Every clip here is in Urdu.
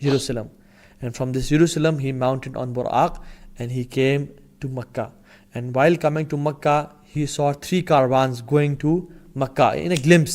Jerusalem, and from this Jerusalem he mounted on Buraq and he came to Makkah, and while coming to Makkah he saw 3 caravans going to Makkah in a glimpse,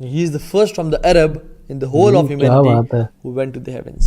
He is the first from the Arab in the whole of humanity who went to the heavens.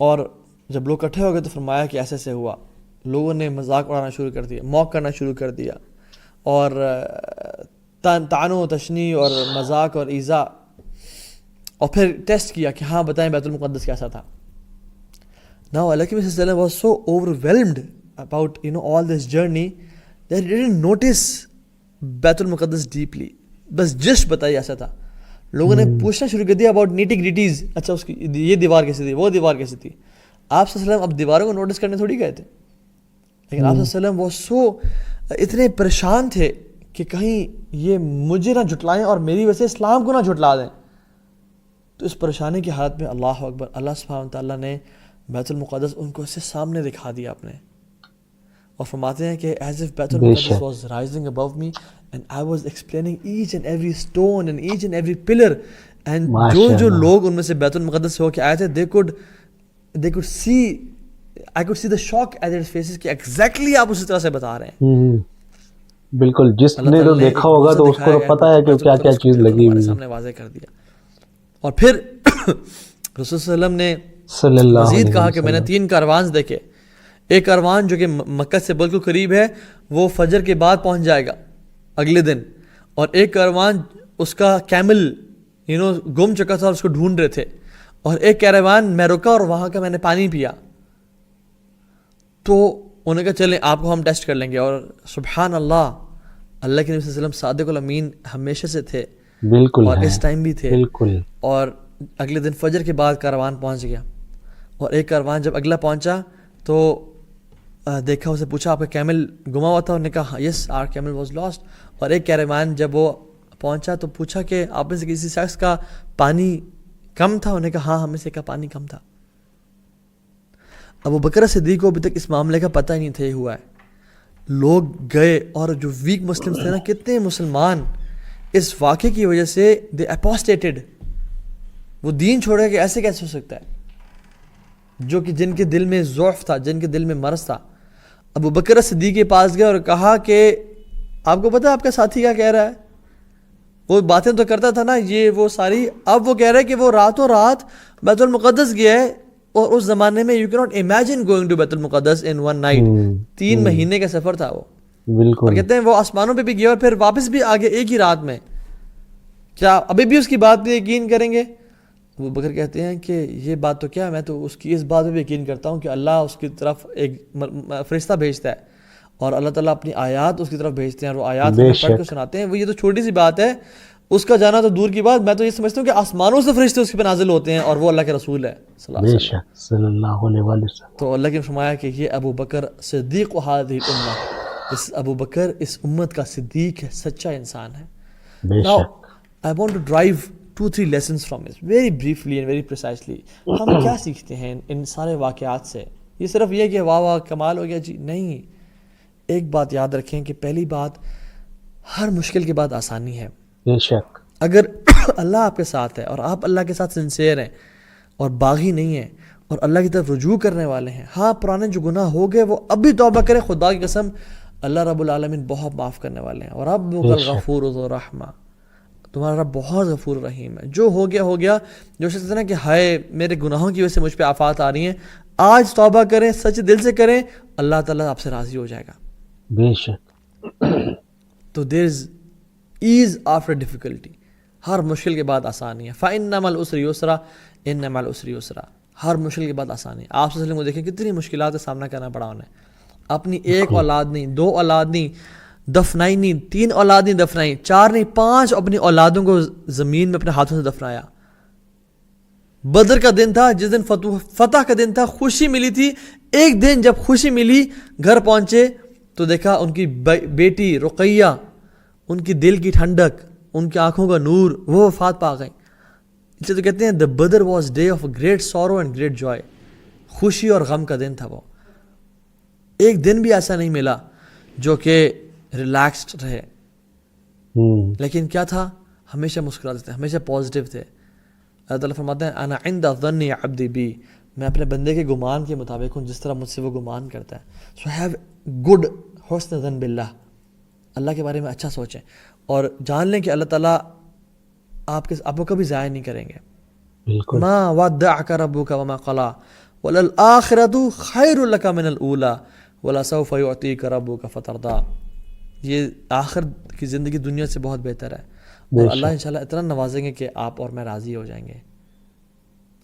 اور جب لوگ اکٹھے ہو گئے تو فرمایا کہ ایسے ایسے ہوا. لوگوں نے مذاق اڑانا شروع کر دیا, موک کرنا شروع کر دیا, اور طعن و تشنیع اور مذاق اور ایذا, اور پھر ٹیسٹ کیا کہ ہاں بتائیں بیت المقدس کیسا تھا. Now Allah صلی اللہ علیہ وسلم was so overwhelmed about all this journey that he didn't notice بیت المقدس deeply. بس جسٹ بتائی ایسا تھا. لوگوں نے پوچھنا شروع کر دیا about nitty gritties. اچھا اس کی یہ دیوار کیسی تھی, وہ دیوار کیسی تھی. آپ صلی اللہ علیہ وسلم اب دیواروں کو نوٹس کرنے تھوڑی گئے تھے, لیکن آپ صلی اللہ علیہ وسلم وہ سو اتنے پریشان تھے کہ کہیں یہ مجھے نہ جھٹلائیں اور میری وجہ سے اسلام کو نہ جھٹلا دیں. تو اس پریشانی کی حالت میں اللہ اکبر, اللہ سبحانہ تعالیٰ نے بیت المقدس ان کو اس سے سامنے دکھا دیا اپنے, اور فرماتے ہیں کہ as if بیت المقدس was rising above me and I was explaining each and every stone and each and every pillar, and جو لوگ ان میں سے بیت المقدس سے ہو کے آئے تھے they could see, I could see the shock at their faces کہ exactly آپ اسی طرح سے بتا رہے ہیں. بالکل, جس نے تو دیکھا ہوگا تو اس کو پتہ ہے کہ کیا کیا چیز لگی ہوئی ہے, سامنے واضح کر دیا. اور پھر رسول صلی اللہ علیہ وسلم نے مزید کہا کہ میں نے 3 کاروان دیکھے. ایک کاروان جو کہ مکہ سے بالکل قریب ہے وہ فجر کے بعد پہنچ جائے گا اگلے دن, اور ایک کاروان اس کا کیمل گم چکا تھا اور اس کو ڈھونڈ رہے تھے, اور ایک کیروان میں رکا اور وہاں کا میں نے پانی پیا. تو انہوں نے کہا چلیں آپ کو ہم ٹیسٹ کر لیں گے, اور سبحان اللہ, اللہ کے نبی صلی اللہ علیہ وسلم صادق الامین ہمیشہ سے تھے, بالکل, اور اس ٹائم بھی تھے, بالکل. اور اگلے دن فجر کے بعد کاروان پہنچ گیا. اور ایک کاروان جب اگلا پہنچا تو دیکھا, اسے پوچھا آپ کا کیمل گما ہوا تھا, انہوں نے کہا یس آر کیمل واز لاسٹ. اور ایک کیروان جب وہ پہنچا تو پوچھا کہ آپ میں سے کسی شخص کا پانی کم تھا, انہوں نے کہا ہاں ہم میں سے کا پانی کم تھا. ابو بکر صدیق کو ابھی تک اس معاملے کا پتہ ہی نہیں تھا یہ ہوا ہے. لوگ گئے, اور جو ویک مسلم تھے نا, کتنے مسلمان اس واقعے کی وجہ سے دے اپوسٹیٹڈ, وہ دین چھوڑے کہ ایسے کیسے ہو سکتا ہے, جو کہ جن کے دل میں ضعف تھا, جن کے دل میں مرض تھا. ابو بکر صدیق کے پاس گئے اور کہا کہ آپ کو پتہ ہے آپ کا ساتھی کیا کہہ رہا ہے, وہ باتیں تو کرتا تھا نا یہ وہ ساری, اب وہ کہہ رہا ہے کہ وہ راتوں رات بیت المقدس گیا ہے, اور اس زمانے میں یو کی ناٹ امیجن گوئنگ ٹو بیت المقدس ان 1 نائٹ, 3 مہینے کا سفر تھا وہ. بالکل, اور کہتے ہیں وہ آسمانوں پہ بھی گیا اور پھر واپس بھی آگے ایک ہی رات میں. کیا ابھی بھی اس کی بات پہ یقین کریں گے؟ وہ بکر کہتے ہیں کہ یہ بات تو کیا, میں تو اس کی اس بات پہ بھی یقین کرتا ہوں کہ اللہ اس کی طرف ایک فرشتہ بھیجتا ہے, اور اللہ تعالیٰ اپنی آیات اس کی طرف بھیجتے ہیں, اور وہ آیات ہمیں پڑھ کے سناتے ہیں. وہ یہ تو چھوٹی سی بات ہے, اس کا جانا تو دور کی بات, میں تو یہ سمجھتا ہوں کہ آسمانوں سے فرشتے اس کے پہ نازل ہوتے ہیں, اور وہ اللہ کے رسول ہے صلی اللہ علیہ وسلم. تو اللہ نے فرمایا کہ یہ ابو بکر صدیق هذه الامہ, اس ابو بکر اس امت کا صدیق ہے, سچا انسان ہے. Now I want to drive 2-3 lessons from it very briefly and very precisely. ہم کیا سیکھتے ہیں ان سارے واقعات سے؟ یہ صرف یہ کہ واہ واہ کمال ہو گیا جی, نہیں. ایک بات یاد رکھیں کہ پہلی بات, ہر مشکل کے بعد آسانی ہے. بے شک, اگر اللہ آپ کے ساتھ ہے اور آپ اللہ کے ساتھ سنسیئر ہیں اور باغی نہیں ہیں اور اللہ کی طرف رجوع کرنے والے ہیں, ہاں پرانے جو گناہ ہو گئے وہ اب بھی توبہ کریں, خدا کی قسم اللہ رب العالمین بہت معاف کرنے والے ہیں. اور رب الغفور ذو رحمہ, تمہارا رب بہت غفور رحیم ہے. جو ہو گیا ہو گیا. جو شخص نا کہ ہائے میرے گناہوں کی وجہ سے مجھ پہ آفات آ رہی ہیں, آج توبہ کریں, سچ دل سے کریں, اللہ تعالیٰ آپ سے راضی ہو جائے گا. بے شک. تو دیر از ایز آفٹر ڈیفیکلٹی, ہر مشکل کے بعد آسانی ہے. فَإِنَّ مَعَ الْعُسْرِ يُسْرًا إِنَّ مَعَ الْعُسْرِ يُسْرًا, ہر مشکل کے بعد آسانی ہے. آپ صلی اللہ علیہ وسلم کو دیکھیں کتنی مشکلات کا سامنا کرنا پڑا انہیں, اپنی ایک اولاد نہیں, 2 اولاد نہیں دفنائی, نہیں 3 اولاد نہیں دفنائی, 4 نہیں 5 اپنی اولادوں کو زمین میں اپنے ہاتھوں سے دفنایا. بدر کا دن تھا, جس دن فتح کا دن تھا, خوشی ملی تھی. ایک دن جب خوشی ملی, گھر پہنچے تو دیکھا ان کی بیٹی رقیہ, ان کی دل کی ٹھنڈک, ان کی آنکھوں کا نور, وہ وفات پا گئیں. اس لیے تو کہتے ہیں the Badr was day of great sorrow and great joy, خوشی اور غم کا دن تھا وہ. ایک دن بھی ایسا نہیں ملا جو کہ ریلیکسڈ رہے, لیکن کیا تھا, ہمیشہ مسکراتے تھے, ہمیشہ پازیٹیو تھے. اللہ تعالیٰ فرماتے ہیں انا عند ظن عبدی بی, میں اپنے بندے کے گمان کے مطابق ہوں جس طرح مجھ سے وہ گمان کرتا ہے. سو ہیو گڈ حسن ظن باللہ, اللہ کے بارے میں اچھا سوچیں, اور جان لیں کہ اللہ تعالیٰ آپ کو کبھی ضائع نہیں کریں گے. بالکل. ما ودعک ربک وما قلی, وَلَلْآخِرَةُ خَيْرٌ لَكَ مِنَ الْأُولَى وَلَسَوْفَ يُعْطِيكَ رَبُّكَ فَتَرْضَىٰ. یہ آخر کی زندگی دنیا سے بہت بہتر ہے, اور اللہ انشاءاللہ اتنا نوازیں گے کہ آپ اور میں راضی ہو جائیں گے.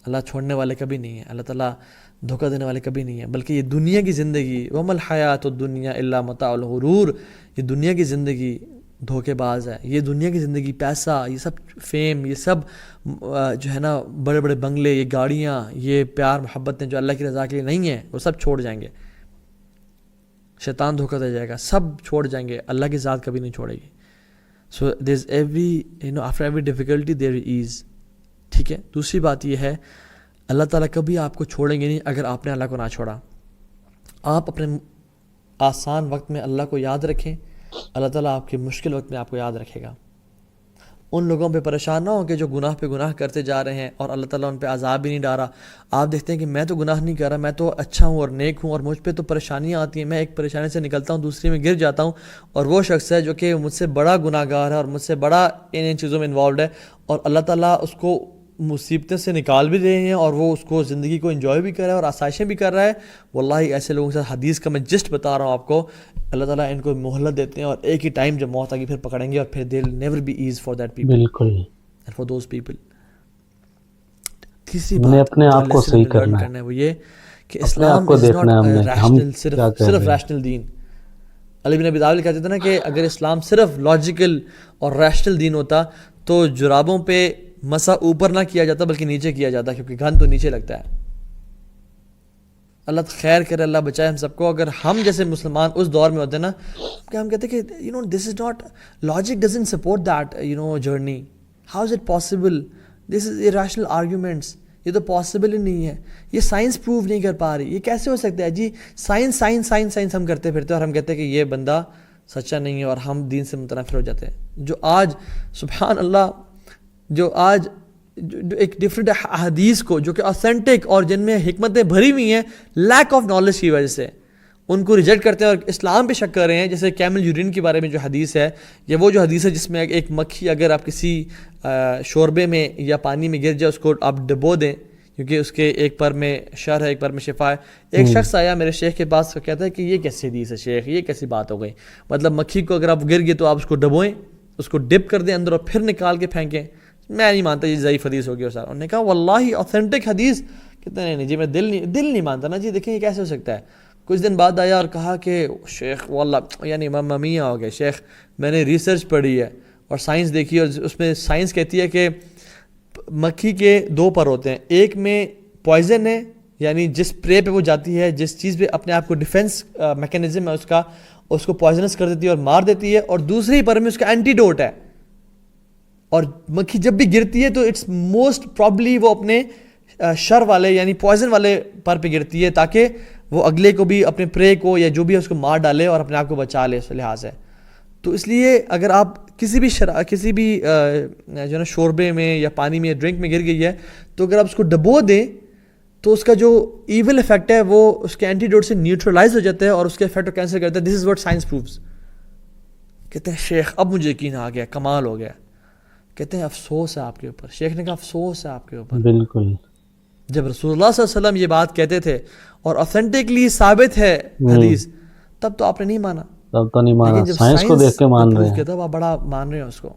اللہ چھوڑنے والے کبھی نہیں ہے, اللہ تعالیٰ دھوکہ دینے والے کبھی نہیں ہے, بلکہ یہ دنیا کی زندگی وَمَا الْحَيَاةُ الدُّنْيَا إِلَّا مَتَاعُ الْغُرُورِ, یہ دنیا کی زندگی دھوکے باز ہے. یہ دنیا کی زندگی, پیسہ, یہ سب فیم, یہ سب جو ہے نا بڑے بڑے بنگلے, یہ گاڑیاں, یہ پیار محبتیں جو اللہ کی رضا کے لیے نہیں ہیں, وہ سب چھوڑ جائیں گے. شیطان دھوکہ دے جائے گا, سب چھوڑ جائیں گے, اللہ کی ذات کبھی نہیں چھوڑے گی. So there is every after every difficulty there is ease. ٹھیک ہے. دوسری بات یہ ہے, اللہ تعالیٰ کبھی آپ کو چھوڑیں گے نہیں اگر آپ نے اللہ کو نہ چھوڑا. آپ اپنے آسان وقت میں اللہ کو یاد رکھیں, اللہ تعالیٰ آپ کے مشکل وقت میں آپ کو یاد رکھے گا. ان لوگوں پہ پریشان نہ ہوں کہ جو گناہ پہ گناہ کرتے جا رہے ہیں اور اللہ تعالیٰ ان پہ عذاب بھی نہیں ڈالا. آپ دیکھتے ہیں کہ میں تو گناہ نہیں کر رہا, میں تو اچھا ہوں اور نیک ہوں, اور مجھ پہ تو پریشانیاں آتی ہیں, میں ایک پریشانی سے نکلتا ہوں دوسری میں گر جاتا ہوں, اور وہ شخص ہے جو کہ مجھ سے بڑا گناہ گار ہے اور مجھ سے بڑا ان چیزوں میں انوالوڈ ہے, اور اللہ تعالیٰ اس کو مصیبتیں سے نکال بھی رہے ہیں, اور وہ اس کو زندگی کو انجوائے بھی کر رہا ہے اور آسائشیں بھی کر رہا ہے. واللہ ایسے لوگوں کے ساتھ حدیث کا میں جسٹ بتا رہا ہوں آپ کو, اللہ تعالیٰ ان کو مہلت دیتے ہیں, اور ایک ہی ٹائم جب موت آ گئی پھر پکڑیں گے, اور پھر they will never be ease for that people. بالکل. And for those people. تیسری ہمیں بات اپنے آپ کو صحیح کرنا ہے وہ یہ کہ اسلام از ناٹ ریشنل, صرف ریشنل دین. علی بن ابی طالب کہتے تھے نا کہ اگر اسلام صرف لاجیکل اور ریشنل دین ہوتا تو جرابوں پہ مسا اوپر نہ کیا جاتا بلکہ نیچے کیا جاتا, کیونکہ گن تو نیچے لگتا ہے. اللہ خیر کرے, اللہ بچائے ہم سب کو. اگر ہم جیسے مسلمان اس دور میں ہوتے نا کہ ہم کہتے کہ this is not, logic doesn't support that journey. How is it possible, this is irrational arguments, یہ تو پاسبل ہی نہیں ہے, یہ سائنس پروو نہیں کر پا رہی, یہ کیسے ہو سکتا ہے جی. سائنس سائنس سائنس سائنس ہم کرتے پھرتے اور ہم کہتے ہیں کہ یہ بندہ سچا نہیں ہے, اور ہم دین سے متنفر ہو جاتے ہیں. جو آج سبحان اللہ, جو آج ایک ڈفرینٹ احادیث کو جو کہ اوتھینٹک اور جن میں حکمتیں بھری ہوئی ہیں, لیک آف نالج کی وجہ سے ان کو ریجیکٹ کرتے ہیں اور اسلام پہ شک کر رہے ہیں. جیسے کیمل یورین کے بارے میں جو حدیث ہے, یا وہ جو حدیث ہے جس میں ایک مکھی اگر آپ کسی شوربے میں یا پانی میں گر جائے اس کو آپ ڈبو دیں, کیونکہ اس کے ایک پر میں شر ہے ایک پر میں شفا ہے. ایک شخص آیا میرے شیخ کے پاس, کہتا ہے کہ یہ کیسی حدیث ہے شیخ, یہ کیسی بات ہو گئی, مطلب مکھی کو اگر آپ گر گئے تو آپ اس کو ڈبوئیں, اس کو ڈپ کر دیں اندر اور پھر نکال کے پھینکیں. میں نہیں مانتا یہ ضعیف حدیث ہوگی. اور سر انہوں نے کہا واللہ اوتھینٹک حدیث. کہتے نہیں جی میں دل نہیں مانتا نا جی. دیکھیں یہ کیسے ہو سکتا ہے. کچھ دن بعد آیا اور کہا کہ شیخ واللہ یعنی ماما میاں ہو گئے شیخ, میں نے ریسرچ پڑھی ہے اور سائنس دیکھی, اور اس میں سائنس کہتی ہے کہ مکھی کے دو پر ہوتے ہیں, ایک میں پوائزن ہے یعنی جس پرے پہ وہ جاتی ہے, جس چیز پہ اپنے آپ کو ڈیفینس میکینزم ہے اس کا, اس کو پوائزنس کر دیتی ہے اور مار دیتی ہے, اور دوسری پر میں اس کا اینٹیڈوٹ ہے. اور مکھی جب بھی گرتی ہے تو اٹس موسٹ پرابلی وہ اپنے شر والے یعنی پوائزن والے پر پہ گرتی ہے, تاکہ وہ اگلے کو بھی اپنے پرے کو یا جو بھی ہے اس کو مار ڈالے اور اپنے آپ کو بچا لے. اس لحاظ ہے تو اس لیے اگر آپ کسی بھی جو ہے نا شوربے میں یا پانی میں یا ڈرنک میں گر گئی ہے, تو اگر آپ اس کو ڈبو دیں تو اس کا جو ایول افیکٹ ہے وہ اس کے اینٹیڈوٹ سے نیوٹرلائز ہو جاتا ہے اور اس کے افیکٹ کو کینسل کرتا ہے. دس از واٹ سائنس پرووز. کہتے ہیں شیخ اب مجھے یقین آ گیا, کمال ہو گیا. کہتے ہیں افسوس ہے آپ کے اوپر. شیخ نے کہا افسوس ہے آپ کے اوپر. بالکل. جب رسول اللہ صلی اللہ علیہ وسلم یہ بات کہتے تھے اور اوتھینٹکلی ثابت ہے حدیث, تب تو آپ نے نہیں مانا. تب تو نہیں مانا, سائنس کو دیکھ کے مان رہے ہیں. تب آپ بڑا مان رہے ہیں اس کو.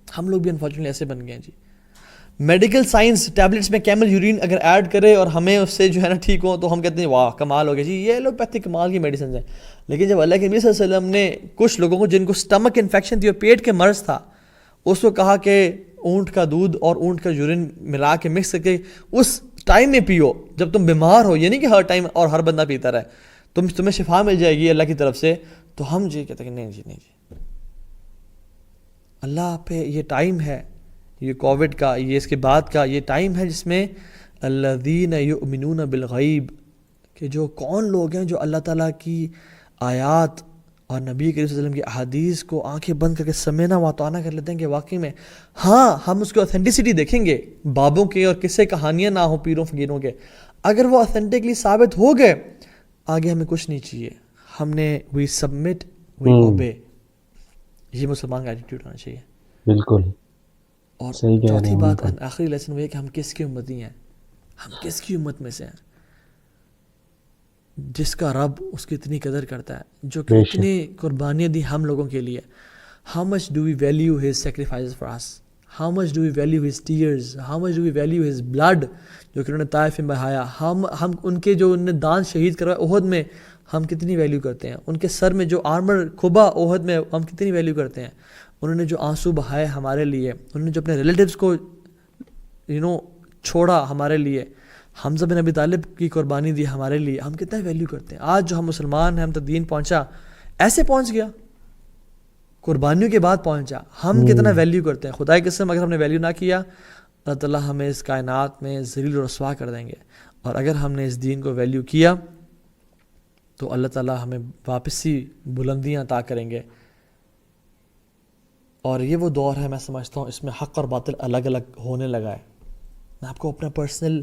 ہم لوگ بھی انفارچونیٹلی ایسے بن گئے ہیں جی. میڈیکل سائنس ٹیبلٹس میں کیمل یورین اگر ایڈ کرے اور ہمیں اس سے جو ہے نا ٹھیک ہو تو ہم کہتے ہیں واہ کمال ہو گیا جی, یہ ایلوپیتھی کمال کی میڈیسنز ہیں. لیکن جب اللہ کے نبی صلی اللہ علیہ وسلم نے کچھ لوگوں کو جن کو سٹمک انفیکشن تھی اور پیٹ کے مرض تھا, اس کو کہا کہ اونٹ کا دودھ اور اونٹ کا یورین ملا کے مکس کر کے اس ٹائم میں پیو جب تم بیمار ہو, یہ نہیں کہ ہر ٹائم اور ہر بندہ پیتا رہے, تمہیں شفا مل جائے گی اللہ کی طرف سے. تو ہم جی کہتے ہیں کہ نہیں جی اللہ پہ یہ ٹائم ہے, یہ کووڈ کا, یہ اس کے بعد کا یہ ٹائم ہے جس میں الذین یؤمنون بالغیب, کہ جو کون لوگ ہیں جو اللہ تعالیٰ کی آیات اور نبی کریم صلی اللہ علیہ وسلم کی احادیث کو آنکھیں بند کر کے سمینا واتوانا کر لیتے ہیں کہ واقعی میں ہاں ہم اس کی اوتھینٹسٹی دیکھیں گے, بابوں کے اور قصے کہانیاں نہ ہوں پیروں فقیروں کے, اگر وہ اوتھینٹکلی ثابت ہو گئے آگے ہمیں کچھ نہیں چاہیے. ہم نے وی سبمٹ وی اوبے, یہ مسلمان کا ایٹیٹیوڈ ہونا چاہیے. بالکل. اور چوتھی بات آخری لیسن وہ ہے کہ ہم کس کی امتی ہیں, ہم کس کی امت میں سے ہیں. جس کا رب اس کی اتنی قدر کرتا ہے, جو کہ بے شک. اتنی قربانیاں دی ہم لوگوں کے لیے. How much do we value his sacrifices for us? How much do we value his tears? How much do we value his blood جو کہ انہوں نے طائف میں بہایا؟ ہم ان کے جو انہوں نے دان شہید کروایا احد میں, ہم کتنی ویلیو کرتے ہیں. ان کے سر میں جو آرمر کھبا احد میں, ہم کتنی ویلیو کرتے ہیں. انہوں نے جو آنسو بہائے ہمارے لیے, انہوں نے جو اپنے ریلیٹیوز کو چھوڑا ہمارے لیے, حمزہ بن ابی طالب کی قربانی دی ہمارے لیے, ہم کتنا ویلیو کرتے ہیں. آج جو ہم مسلمان ہیں, ہم تک دین پہنچا, ایسے پہنچ گیا, قربانیوں کے بعد پہنچا, ہم کتنا ویلیو کرتے ہیں. خدا کی قسم اگر ہم نے ویلیو نہ کیا, اللہ تعالیٰ ہمیں اس کائنات میں ذلیل و رسوا کر دیں گے. اور اگر ہم نے اس دین کو ویلیو کیا تو اللہ تعالیٰ ہمیں واپسی بلندیاں عطا کریں گے. اور یہ وہ دور ہے, میں سمجھتا ہوں اس میں حق اور باطل الگ الگ ہونے لگا ہے. میں آپ کو اپنا پرسنل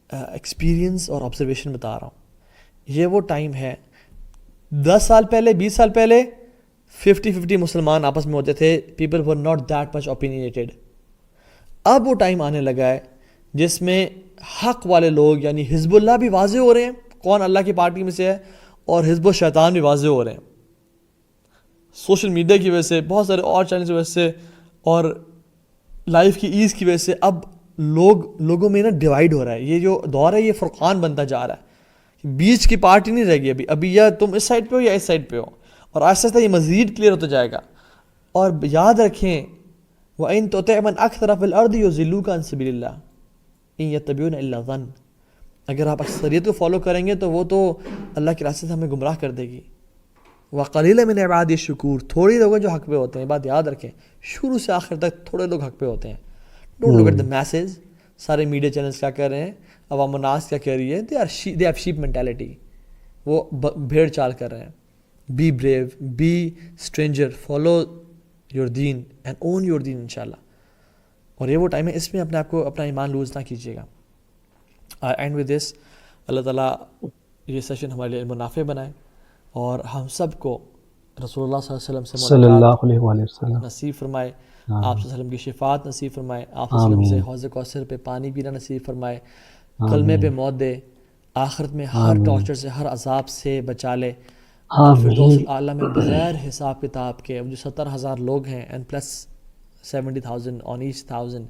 ایکسپیرینس اور آبزرویشن بتا رہا ہوں. یہ وہ ٹائم ہے, 10 سال پہلے 20 سال پہلے 50-50 مسلمان آپس میں ہوتے تھے. People were not that much opinionated. اب وہ ٹائم آنے لگا ہے جس میں حق والے لوگ یعنی حزب اللہ بھی واضح ہو رہے ہیں کون اللہ کی پارٹی میں سے ہے, اور حزب الشیطان بھی واضح ہو رہے ہیں. سوشل میڈیا کی وجہ سے, بہت سارے اور چینلز کی وجہ سے, اور لائف کی ایز کی وجہ سے اب لوگوں میں نا ڈیوائیڈ ہو رہا ہے. یہ جو دور ہے یہ فرقان بنتا جا رہا ہے. بیچ کی پارٹی نہیں رہ گئی ابھی یا تم اس سائڈ پہ ہو یا اس سائڈ پہ ہو, اور آہستہ آہستہ یہ مزید کلیئر ہوتا جائے گا. اور یاد رکھیں وَإِن تُطِعْ مَنْ أَكْثَرَ فِي الْأَرْضِ يُضِلُّوكَ عَنْ سَبِيلِ اللَّهِ إِن يَتَّبِعُونَ إِلَّا الظَّنَّ. اگر آپ اکثریت کو فالو کریں گے تو وہ تو اللہ کے راستے سے ہمیں گمراہ کر دے گی. وَقَلِيلًا مِنْ عِبَادِيَ الشُّكُورُ. تھوڑی لوگ جو حق پہ ہوتے ہیں, بات یاد رکھیں, شروع سے آخر تک تھوڑے لوگ حق پہ ہوتے ہیں. Don't look at the masses. سارے میڈیا چینلز کیا کر رہے ہیں, عوام الناس کیا کہہ رہی ہے, دے ہیو شیپ مینٹیلٹی. وہ بھیڑ چال کر رہے ہیں. Be brave, be stranger, follow your دین اینڈ اون یور دین انشاءاللہ. اور یہ وہ ٹائم ہے, اس میں اپنے آپ کو اپنا ایمان لوز نہ کیجیے گا. اینڈ ود دس, اللہ تعالیٰ یہ سیشن ہمارے لیے علم و نافع بنائے, اور ہم سب کو رسول اللہ صلی اللہ علیہ وسلم سے ملاقات نصیب فرمائے, آپ صلی اللہ علیہ وسلم کی شفاعت نصیب فرمائے, آپ صلی اللہ علیہ وسلم سے حوض کوثر پہ پانی پینا نصیب فرمائے, کلمے پہ موت دے, آخرت میں ہر ٹارچر سے ہر عذاب سے بچا لے, فردوس الاعلیٰ میں بغیر حساب کتاب کے. جو 70,000 لوگ ہیں اینڈ پلس 70,000 on each 1,000,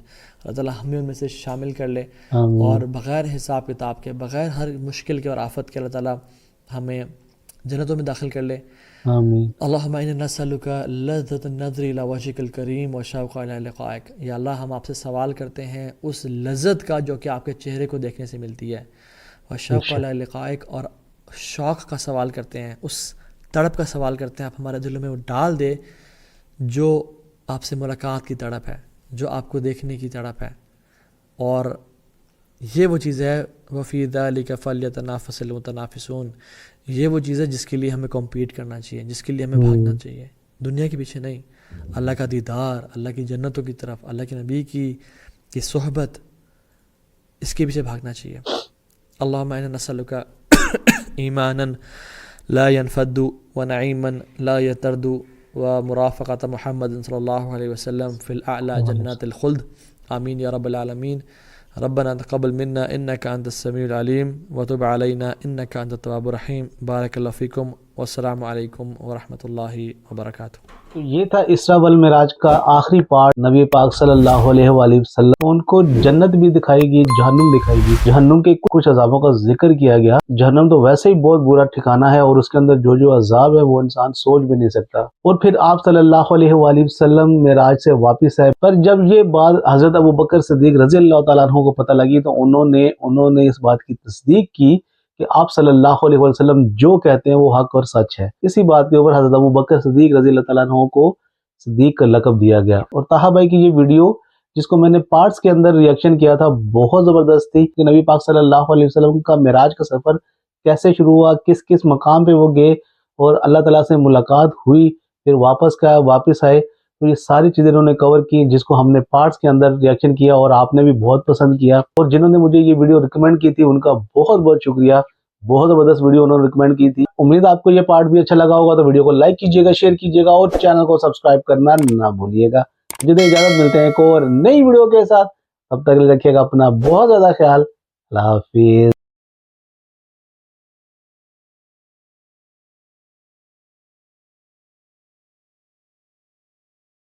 اللہ تعالیٰ ہمیں ان میں سے شامل کر لے, اور بغیر حساب کتاب کے, بغیر ہر مشکل کے اور آفت کے اللہ تعالیٰ ہمیں جنتوں میں داخل کر لے. اللہم انا نسألک لذۃ النظر الی وجہک الکریم والشوق الی لقائک. یا اللہ ہم آپ سے سوال کرتے ہیں اس لذت کا جو کہ آپ کے چہرے کو دیکھنے سے ملتی ہے, والشوق الی لقائک, اور شوق کا سوال کرتے ہیں, اس تڑپ کا سوال کرتے ہیں آپ ہمارے دلوں میں وہ ڈال دے جو آپ سے ملاقات کی تڑپ ہے, جو آپ کو دیکھنے کی تڑپ ہے. اور یہ وہ چیز ہے وفی ذلک فلیتنافس المتنافسون. یہ وہ چیز ہے جس کے لیے ہمیں کمپیٹ کرنا چاہیے, جس کے لیے ہمیں بھاگنا چاہیے, دنیا کے پیچھے نہیں. اللہ کا دیدار, اللہ کی جنتوں کی طرف, اللہ کے نبی کی صحبت, اس کے پیچھے بھاگنا چاہیے. اللہم انا نسألک ایمانا لا ينفد ونعیما لا یترد ومرافقۃ محمد صلی اللہ علیہ وسلم فی الاعلی جنات الخلد. آمین یا رب العالمین. ربنا تقبل منا انك انت السميع العليم وتب علينا انك انت التواب الرحيم. بارك الله فيكم والسلام علیکم ورحمۃ اللہ وبرکاتہ. تو یہ تھا اسرا والمعراج کا آخری پارٹ. نبی پاک صلی اللہ علیہ وآلہ وسلم ان کو جنت بھی دکھائی گئی, جہنم دکھائی گئی. جہنم کے کچھ عذابوں کا ذکر کیا گیا. جہنم تو ویسے ہی بہت برا ٹھکانہ ہے, اور اس کے اندر جو عذاب ہے وہ انسان سوچ بھی نہیں سکتا. اور پھر آپ صلی اللہ علیہ وآلہ وسلم معراج سے واپس آئے, پر جب یہ بات حضرت ابوبکر صدیق رضی اللہ تعالیٰ عنہ کو پتہ لگی تو انہوں نے اس بات کی تصدیق کی کہ آپ صلی اللہ علیہ وسلم جو کہتے ہیں وہ حق اور سچ ہے. اسی بات کے اوپر حضرت ابوبکر صدیق رضی اللہ تعالیٰ عنہ کو صدیق کا لقب دیا گیا. اور طاہا بھائی کی یہ ویڈیو جس کو میں نے پارٹس کے اندر ریاکشن کیا تھا بہت زبردست تھی, کہ نبی پاک صلی اللہ علیہ وسلم کا معراج کا سفر کیسے شروع ہوا, کس کس مقام پہ وہ گئے, اور اللہ تعالیٰ سے ملاقات ہوئی, پھر واپس آئے. تو یہ ساری چیزیں انہوں نے کور کی, جس کو ہم نے پارٹس کے اندر ریاکشن کیا, اور آپ نے بھی بہت پسند کیا. اور جنہوں نے مجھے یہ ویڈیو ریکمینڈ کی تھی ان کا بہت بہت شکریہ. بہت زبردست ویڈیو انہوں نے ریکمینڈ کی تھی. امید آپ کو یہ پارٹ بھی اچھا لگا ہوگا, تو ویڈیو کو لائک کیجیے گا, شیئر کیجیے گا, اور چینل کو سبسکرائب کرنا نہ بھولیے گا. مجھے اجازت, ملتے ہیں ایک اور نئی ویڈیو کے ساتھ. تب تک رکھیے گا اپنا بہت زیادہ خیال. اللہ حافظ.